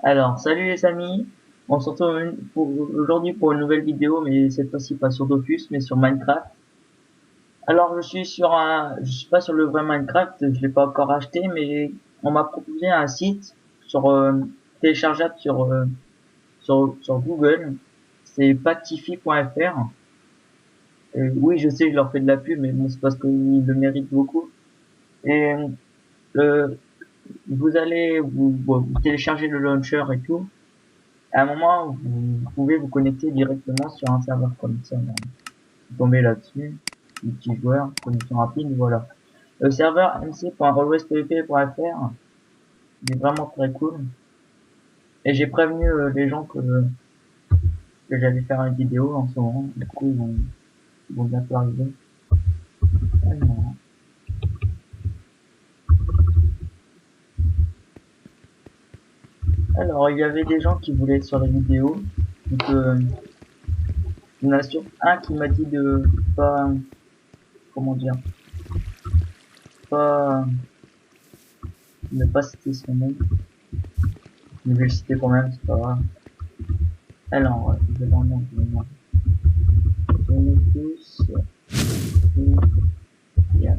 Alors, salut les amis, on se retrouve aujourd'hui pour une nouvelle vidéo, mais cette fois-ci pas sur Dofus, mais sur Minecraft. Alors, je suis pas sur le vrai Minecraft, je l'ai pas encore acheté, mais on m'a proposé un site sur téléchargeable sur Google. C'est patifi.fr. Oui, je sais, je leur fais de la pub, mais bon, c'est parce qu'ils le méritent beaucoup. Et le, vous allez vous télécharger le launcher et tout. À un moment, vous pouvez vous connecter directement sur un serveur comme ça. Vous tombez là-dessus, multijoueur, connexion rapide, voilà. Le serveur mc.alwayspvp.fr, il est vraiment très cool. Et j'ai prévenu les gens que j'allais faire une vidéo en ce moment. Du coup, ils vont bientôt arriver. Alors, il y avait des gens qui voulaient être sur la vidéo. Donc, il y en a sur un qui m'a dit de pas, comment dire, pas, ne pas citer son nom. Mais je vais le citer quand même, c'est pas grave. Alors, je vais en venir. On est tous bien.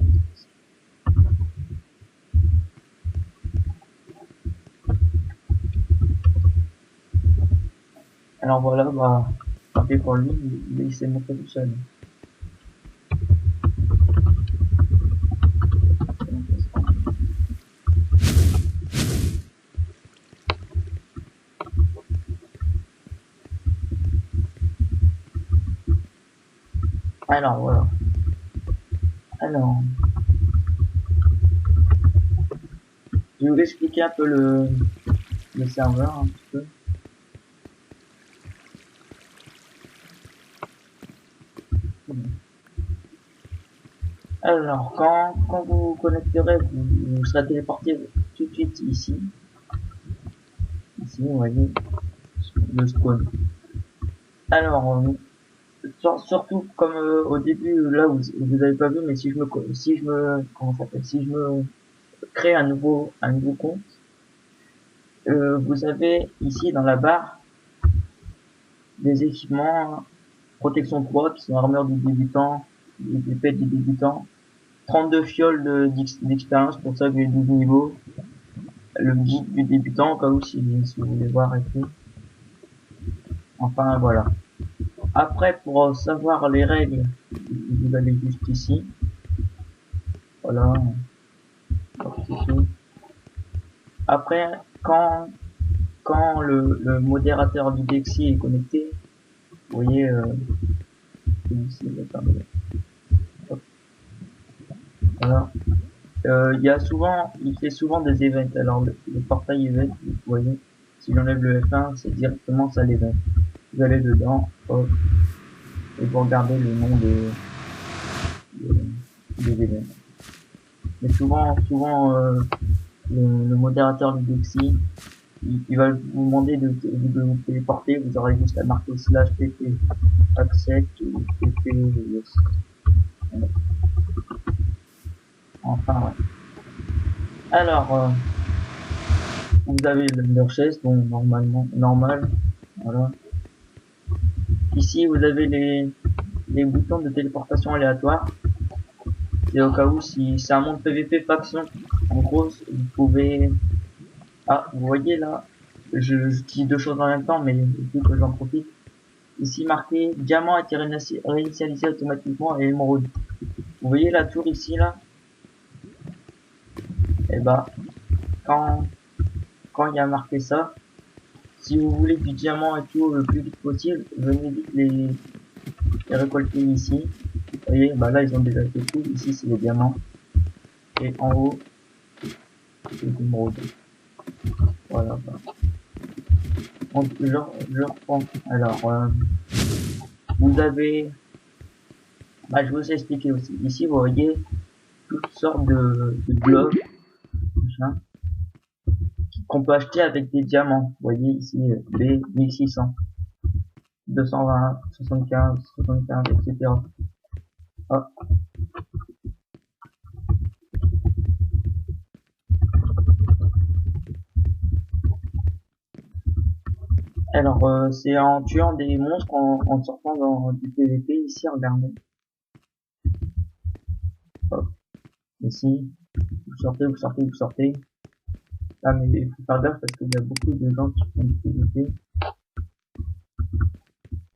Alors voilà, bah, tant pis pour lui, il s'est montré tout seul. Alors voilà. Alors, je vais vous expliquer un peu le serveur, un petit peu. Alors, quand vous vous connecterez, vous serez téléporté tout de suite ici. Ici, vous voyez, le spawn. Alors, surtout comme au début, là vous avez pas vu, mais comment ça s'appelle, si je me crée un nouveau compte, vous avez ici dans la barre des équipements, protection 3 qui sont armure du débutant, des épées du débutant, 32 fioles d'expérience pour ça que j'ai 12 niveaux, le guide du débutant au cas où si vous voulez voir et tout. Enfin voilà. Après pour savoir les règles, vous allez juste ici. Voilà. Ici. Après quand le modérateur du Dexy est connecté, vous voyez ici, attendez, hop, voilà. Il fait souvent des events. Alors le portail event, vous voyez, si j'enlève le F1, c'est directement ça l'event. Vous allez dedans, hop, et vous regardez le nom des events. Mais souvent le modérateur du Dexy, il va vous demander de vous téléporter. Vous aurez juste à marquer slash pp accept ou pp yes. Enfin ouais. Alors vous avez leur chaise, donc normalement normal, voilà. Ici, vous avez les boutons de téléportation aléatoire. Et au cas où, si c'est un monde PVP faction, en gros, vous pouvez... Ah, vous voyez là, je dis deux choses en même temps, mais vu que j'en profite. Ici, marqué diamant a été réinitialisé automatiquement et émeraude. Vous voyez la tour ici, là? Et bah, quand, quand il y a marqué ça, si vous voulez du diamant et tout le plus vite possible, venez vite les récolter ici. Vous voyez, bah là, ils ont déjà fait tout. Ici, c'est les diamants. Et en haut, c'est l'émeraude. Voilà. Bah. Donc, je reprends. Alors, vous avez, bah, je vous ai expliqué aussi. Ici, vous voyez toutes sortes de globes, machin, qu'on peut acheter avec des diamants. Vous voyez ici, B 1600, 220, 75, 75, etc. Hop. Alors, c'est en tuant des monstres, en sortant dans du PVP, ici, regardez. Hop, ici, vous sortez, vous sortez, vous sortez. Ah, mais il faut faire gaffe parce qu'il y a beaucoup de gens qui font du PVP.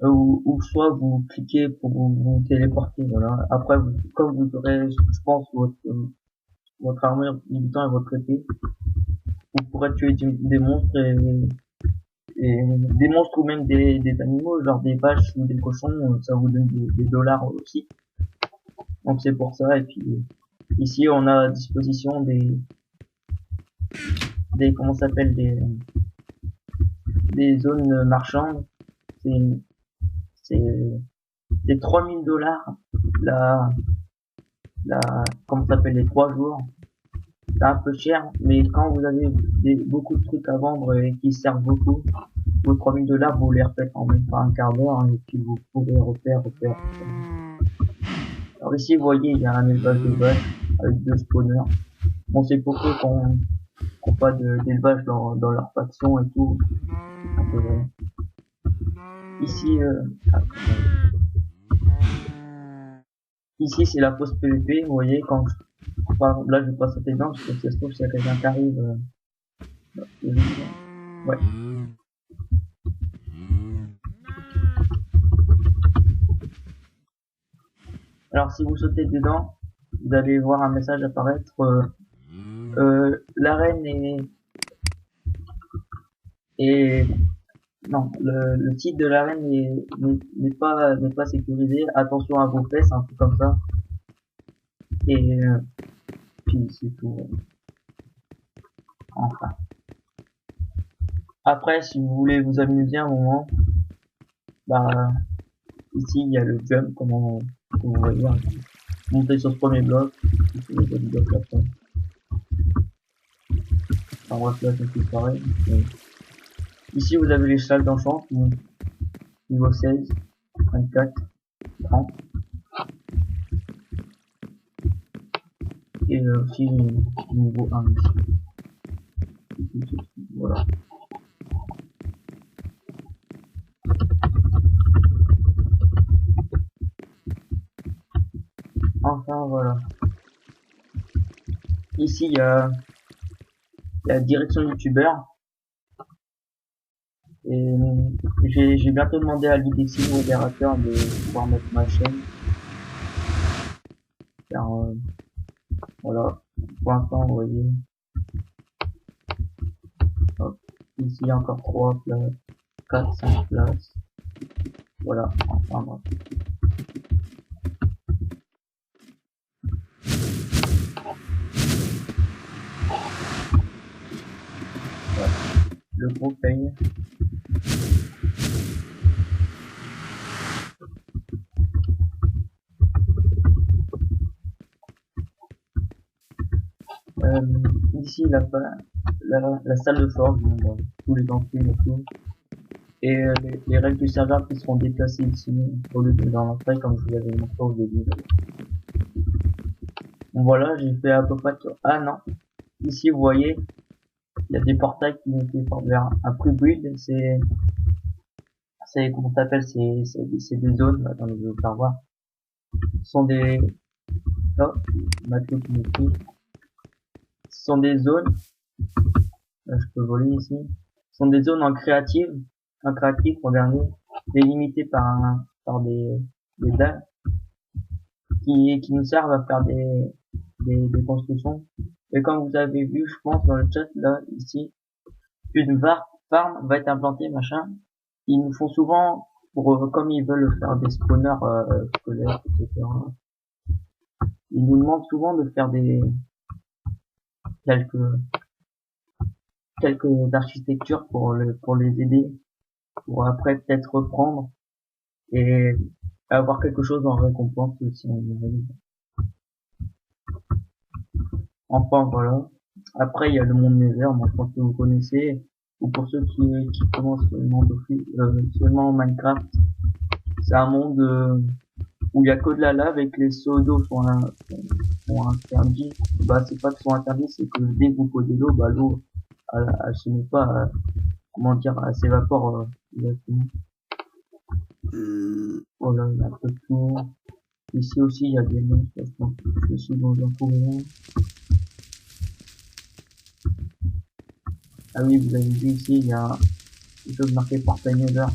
Ou soit vous cliquez pour vous téléporter, voilà. Après, comme vous aurez, je pense, votre armure militant et votre épée, vous pourrez tuer des monstres et des monstres ou même des animaux, genre des vaches ou des cochons, ça vous donne des dollars aussi. Donc c'est pour ça. Et puis ici on a à disposition comment ça s'appelle, des zones marchandes. C'est c'est 3000 dollars la comment ça s'appelle, les 3 jours. C'est un peu cher, mais quand vous avez beaucoup de trucs à vendre et qui servent beaucoup, vos 3000 dollars vous les refaites en même pas un quart d'heure, hein, et puis vous pouvez refaire. Alors ici vous voyez il y a un élevage de vaches avec 2 spawners. Bon, c'est pour ceux qui ont pas d'élevage dans leur faction et tout. Un peu, voilà. Ici, ici c'est la pause PVP. Vous voyez, là je vais pas sauter dedans parce que si ça se trouve s'il y a quelqu'un qui arrive, ouais. Alors si vous sautez dedans, vous allez voir un message apparaître. L'arène est non, le titre de l'arène n'est pas sécurisé. Attention à vos fesses, un peu comme ça. Et puis c'est tout. Enfin. Après, si vous voulez vous amuser un moment, bah ici il y a le jump, comme vous voyez. Hein. Montez sur ce premier bloc, vous avez des blocs là-dedans. En bref, là c'est tout pareil. Mais... Ici vous avez les salles d'enchantement, niveau 16, 24, 30. Et aussi niveau 1 ici. Voilà. Enfin voilà. Ici il y a la direction youtubeur. Et j'ai bientôt demandé à l'IDC modérateur de pouvoir mettre ma chaîne. Car voilà, pour l'instant vous voyez. Hop. Ici il y a encore 3 places, 4, 5 places. Voilà, enfin bref. Voilà. Le gros paye. Ici la salle de forge, bon, tous les amplis et tout. Et les règles du serveur qui seront déplacées ici au lieu de dans l'entrée comme je vous l'avais montré au début. Bon voilà, j'ai fait à peu près tout. Ah non, ici vous voyez, il y a des portails qui ont été faits vers un pre-build. C'est comment ça s'appelle, c'est des zones. Attendez, je vais vous faire voir. Ce sont des oh, matelots qui m'écrit. Ce sont des zones. Là, je peux voler ici. Ce sont des zones en créative, regardez, délimitées par des dalles qui nous servent à faire des constructions. Et comme vous avez vu, je pense, dans le chat, là, ici, une farm va être implantée, machin. Ils nous font souvent, comme ils veulent faire des spawners scolaires, etc. Ils nous demandent souvent de faire quelques architectures pour les aider, pour après peut-être reprendre et avoir quelque chose en récompense si on y arrive. Enfin voilà. Après il y a le monde Nether, moi je pense que vous connaissez. Ou pour ceux qui commencent seulement Minecraft, c'est un monde où il y a que de la lave et que les seaux d'eau sont interdits. Bah c'est pas qu'ils sont interdits, c'est que dès que vous posez l'eau, bah l'eau elle se met pas, comment dire, elle s'évapore exactement. Voilà, il y a un peu de tout. Ici aussi, il y a des monstres, je pense que je suis dans un courant. Ah oui, vous avez vu ici, il y a quelque chose marqué par Another.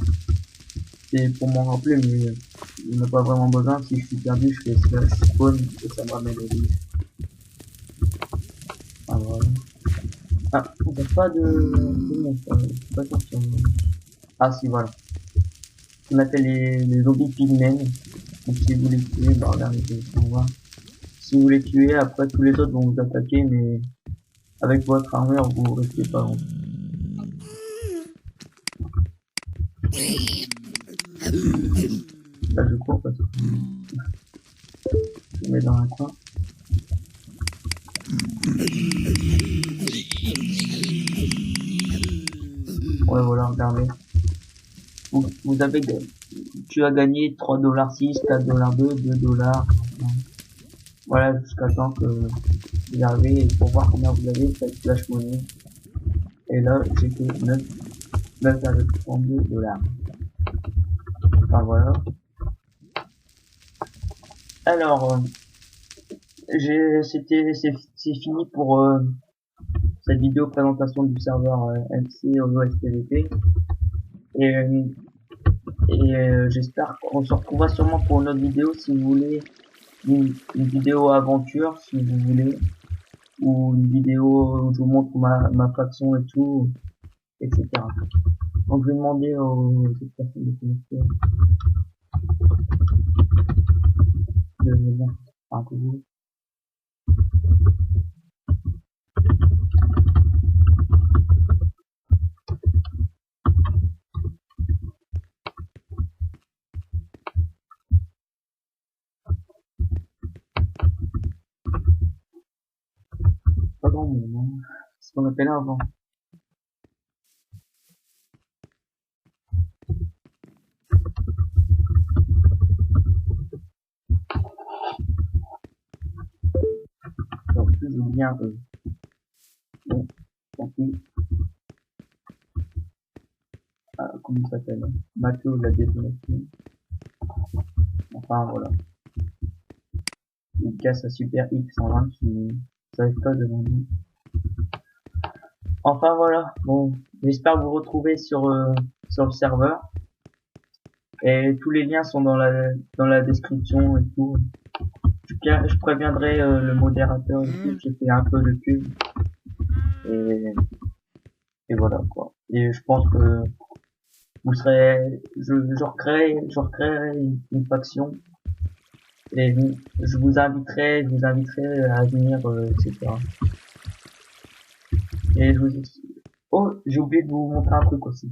C'est pour m'en rappeler, mais il n'a pas vraiment besoin. Si je suis perdu, je fais slash spawn et ça me ramène au début. Ah voilà. Ah, on n'a pas de monstre, je suis pas sûr. Ah si, voilà. On appelle les zombies pigmen. Donc si vous les tuez, bah regardez, on voit. Si vous les tuez, après tous les autres vont vous attaquer, mais avec votre armure, vous restez pas longtemps. Là je cours parce que je me mets dans un coin. Ouais voilà, regardez. Vous avez, tu as gagné 3,6$, 4,2$, 2$. Voilà, jusqu'à temps que vous arrivez, et pour voir combien vous avez, faites flash money. Et là, j'ai fait 9,32$. Enfin voilà. Alors, c'est fini pour cette vidéo présentation du serveur MC OSPVP. Et, j'espère qu'on se retrouvera sûrement pour une autre vidéo si vous voulez une vidéo aventure si vous voulez, ou une vidéo où je vous montre ma faction et tout, etc. Donc je vais demander aux autres personnes de connecter de venir un peu vous. Pas grand monde, hein. C'est ce qu'on appelait avant. En plus j'ai bien bon, tant pis. Ah, comment il s'appelle hein, Mathieu l'a déconnecté. Enfin voilà. Il casse sa Super X120 qui savait pas devant nous. Enfin voilà, bon, j'espère vous retrouver sur le serveur. Et tous les liens sont dans la description et tout. Je préviendrai le modérateur et tout, j'ai fait un peu de pub. Et, et voilà quoi. Et je pense que vous serez, je recréerai une faction. Et je vous inviterai à venir, etc. Et oh, j'ai oublié de vous montrer un truc aussi.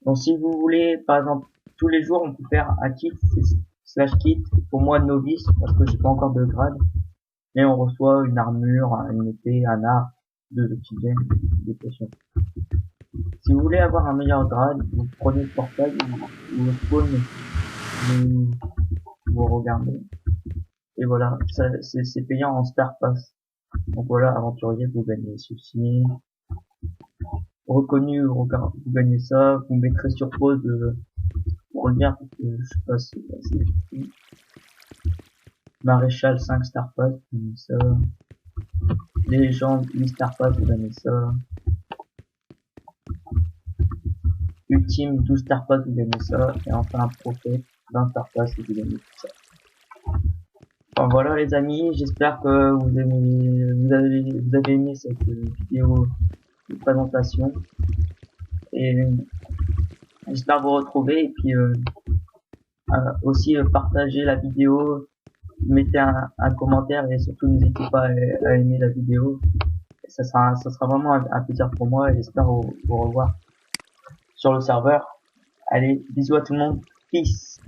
Donc si vous voulez, par exemple, tous les jours on peut faire un kit slash kit pour moi novice parce que j'ai pas encore de grade. Et on reçoit une armure, une épée, un arc, 2 oxygène, des potions. Si vous voulez avoir un meilleur grade, vous prenez le portail ou le spawn, vous regardez. Et voilà, c'est payant en Star Pass. Donc voilà, aventurier, vous gagnez ceci. Reconnu, vous gagnez ça. Vous mettrez sur pause pour le dire parce que je sais pas si c'est Maréchal 5 Star Pass, vous gagnez ça. Légende 8 Star Pass, vous gagnez ça. Ultime 12 Star Pass, vous gagnez ça. Et enfin un prophète 20 Star Pass, vous gagnez tout ça. Enfin, voilà les amis, j'espère que vous avez aimé cette vidéo de présentation. Et j'espère vous retrouver et puis aussi partagez la vidéo, mettez un commentaire et surtout n'hésitez pas à aimer la vidéo. Ça sera vraiment un plaisir pour moi et j'espère vous revoir sur le serveur. Allez, bisous à tout le monde, peace.